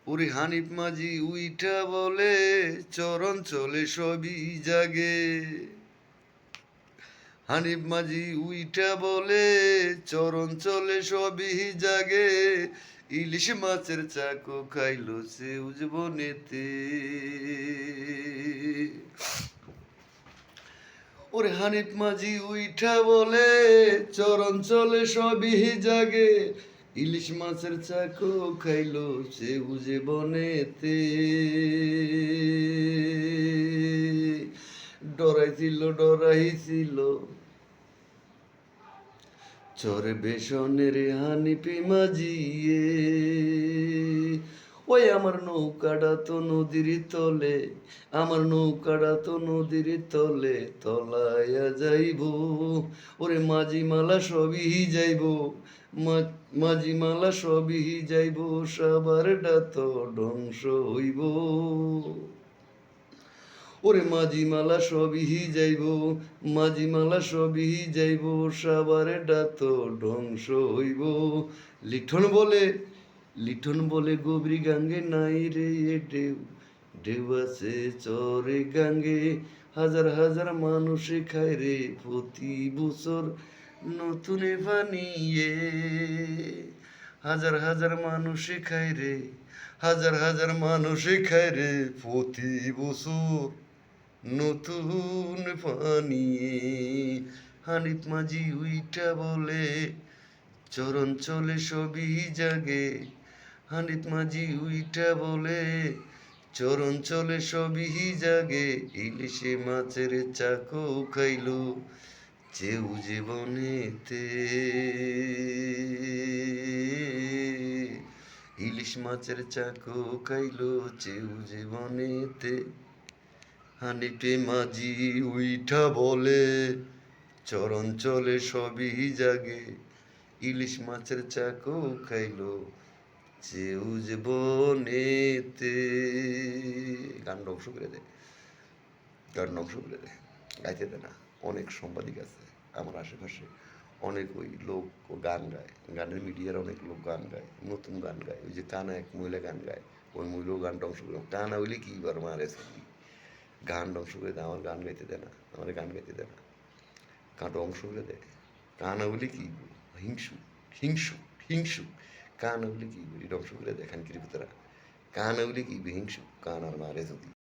ওরে হানিফ মাঝি উইঠা বলে চরণ চলে সবই জাগে। হানিফ মাঝি উইঠা বলে চরণ চলে সবই জাগে। ইলিশ মাছের চাকো খাইলো সে উজবনেতে। ওরে হানিফ মাঝি উইঠা বলে চরণ চলে সবই জাগে। ইলিশ মাছের চাকো খাইলো সে উজে বনেতে। ডরাইছিল চরে বেসনের হানিফি মাঝিয়ে। ওই আমার নৌকাটা তো নদীর তলে, আমার নৌকাটা তো নদীর তলে তলাইয়া যাইব। ওরে মাঝি মালা সবই যাইব, মাঝি মালা সবই যাইব, সবার ডাত ধ্বংস হইব। ওরে মাঝি মালা সবই যাইব, মাঝি মালা সবই যাইব, সবার ডাত ধ্বংস হইব। লিঠন বলে গভীর গাঙ্গে নাই রে ঢেউ, ঢেউ আছে চরে গাঙ্গে। হাজার হাজার মানুষে খায় রে প্রতি বছর নতুন পানিয়ে। হাজার হাজার মানুষে খায় রে, হাজার হাজার মানুষে খায় রে প্রতি বছর নতুন পানিয়ে। হানিফ মাঝি উইটা বলে চরণ চলে সবই জাগে। হানিফ মাঝি উইটা বলে চরণ চলে সবই জাগে। ইলিশে মাছের চাকো খাইলো চেউ জীবনেতে। ইলিশ মাছের চাকো খাইলো চেউ জীবনেতে। হানিফে মাঝি উইঠা বলে চরণ চলে সবই জাগে। ইলিশ মাছের চাকো খাইলো চেউ জীবনেতে। গান ধ্বংস করে দেয়, গান ধ্বংস করে দেয়, গাইতে দেয় না। অনেক সাংবাদিক আছে আমার আশেপাশে, অনেক ওই লোক গান গায়, গানের মিডিয়ার অনেক লোক গান গায়, নতুন গান গায়। ওই যে কানা এক মহিলা গান গায়, ওই মহিলাও গান ধ্বংস করে। কানা হইলে কি বার মারে গান ধ্বংস করে দেয়। আমার গান গাইতে দেয় না, আমার গান গাইতে দেয় না, গান ধ্বংস করে দেয়। কানা হইলে কি হিংসু, হিংসু, হিংসু। কানা হইলে কি ধ্বংস করে দেয় খানকির ভিতরা। কানা হইলে কি হিংসু, কান আর মারে যদি